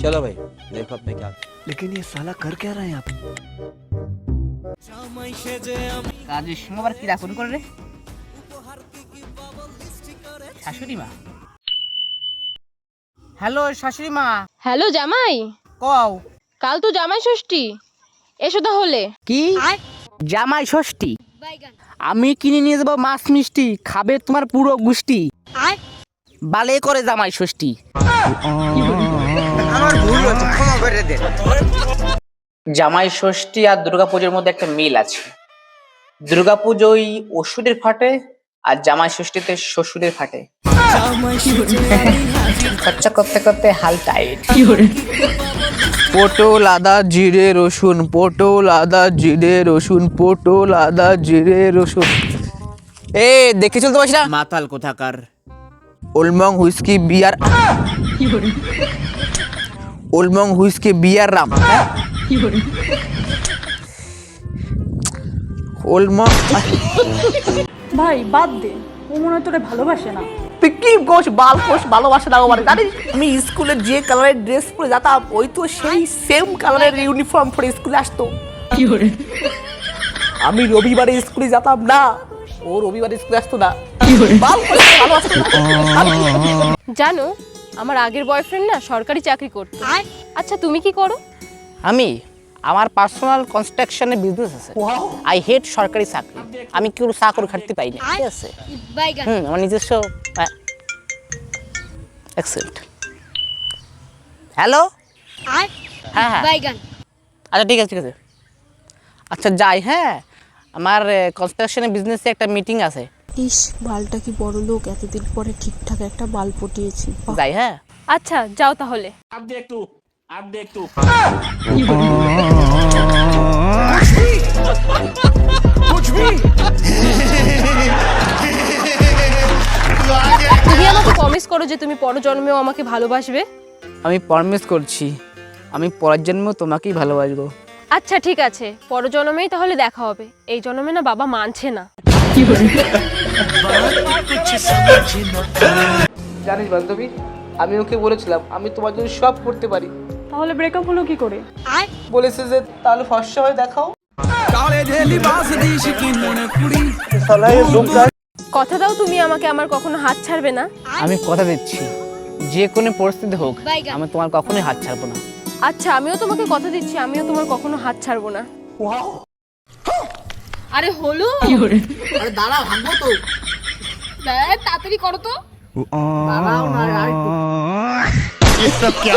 चलो भाई देखो अब मैं क्या। लेकिन ये साला कर क्या रहा है यहाँ पे? কাজের সময় আবার কি রাখুন করে রে শাশুড়ি মা। হ্যালো শাশুড়ি মা। হ্যালো জামাই, কও কাল তো জামাই ষষ্ঠী, এসো তাহলে। কি জামাই ষষ্ঠী? আমি কিনে নিয়ে যাবো মাছ মিষ্টি, খাবে তোমার পুরো গোষ্ঠী। বালে করে জামাই ষষ্ঠী। জামাই ষষ্ঠী আর দুর্গাপুজোর মধ্যে একটা মিল আছে। দুর্গাপুজোয় ওষুধের ফাটে আর জামাই ষষ্ঠীতে শ্বশুরের ফাটে। খরচা করতে করতে হাল টাইট। পটল আদা জিরে রসুন, পটল আদা জিরে রসুন, পটল আদা জিরে রসুন। এ দেখে চলতে পারছিস না? माताल कोथाकार। ওলমং হুইস্কি বিয়ার, ওলমং হুইস্কি বিয়ার রাম, ওলমং। ভাই বাদ দে, ও মনে হয় তোরে ভালোবাসে না। তুই কি গোশ বাল কোষ ভালোবাসা দাও মানে জানিস? আমি স্কুলে যে কালারের ড্রেস পরে যেতাম ওই তো সেই সেম কালারের ইউনিফর্ম পরে স্কুলে আসতো। আমি রবিবারে স্কুলে যেতাম না, ও রবিবারে স্কুলে আসতো না। বাল কোষ ভালোবাসতো না। জানো আমার আগের বয়ফ্রেন্ড না সরকারি চাকরি করতো। আচ্ছা তুমি কি করো? আমার পার্সোনাল কনস্ট্রাকশনের বিজনেস আছে। আই হেট সরকারি চাকরি, আমি কেউ চাকরি খাটতে পাই না, ঠিক আছে? আমার নিজস্ব এক্সেলেন্ট। হ্যালো, হ্যাঁ হ্যাঁ আচ্ছা ঠিক আছে ঠিক আছে। আচ্ছা যাই, হ্যাঁ আমার কনস্ট্রাকশনের বিজনেসে একটা মিটিং আছে। ইস বালটা কি বড় লোক, এতদিন পরে ঠিকঠাক একটা বাল পটিয়েছি। যাই, হ্যাঁ আচ্ছা যাও তাহলে। তুমি আমাকে প্রমিস করো যে তুমি পরজন্মেও আমাকে ভালোবাসবে। আমি প্রমিস করছি আমি পরের জন্মেও তোমাকেই ভালোবাসবো। আচ্ছা ঠিক আছে, পরজন্মেই তাহলে দেখা হবে। এই জন্মে না বাবা মানছে না। জানিস বান্ধবী, আমি ওকে বলেছিলাম আমি তোমার জন্য সব করতে পারি। তাহলে ব্রেকআপ হলো কি করে? বলেছে যে তাহলে ফর্সা হয়ে দেখাও। কথা দাও তুমি আমাকে আমার কখনো হাত ছাড়বে না। আমি কথা দিচ্ছি যে কোনো পরিস্থিতি হোক আমি তোমার কখনোই হাত ছাড়বো না। আচ্ছা আমিও তোমাকে কথা দিচ্ছি, আমিও তোমার কখনো হাত ছাড়বো না। আরে হলো, আরে দাঁড়াও ভাঙবো তো। তাড়াতাড়ি করো তো। ये सब क्या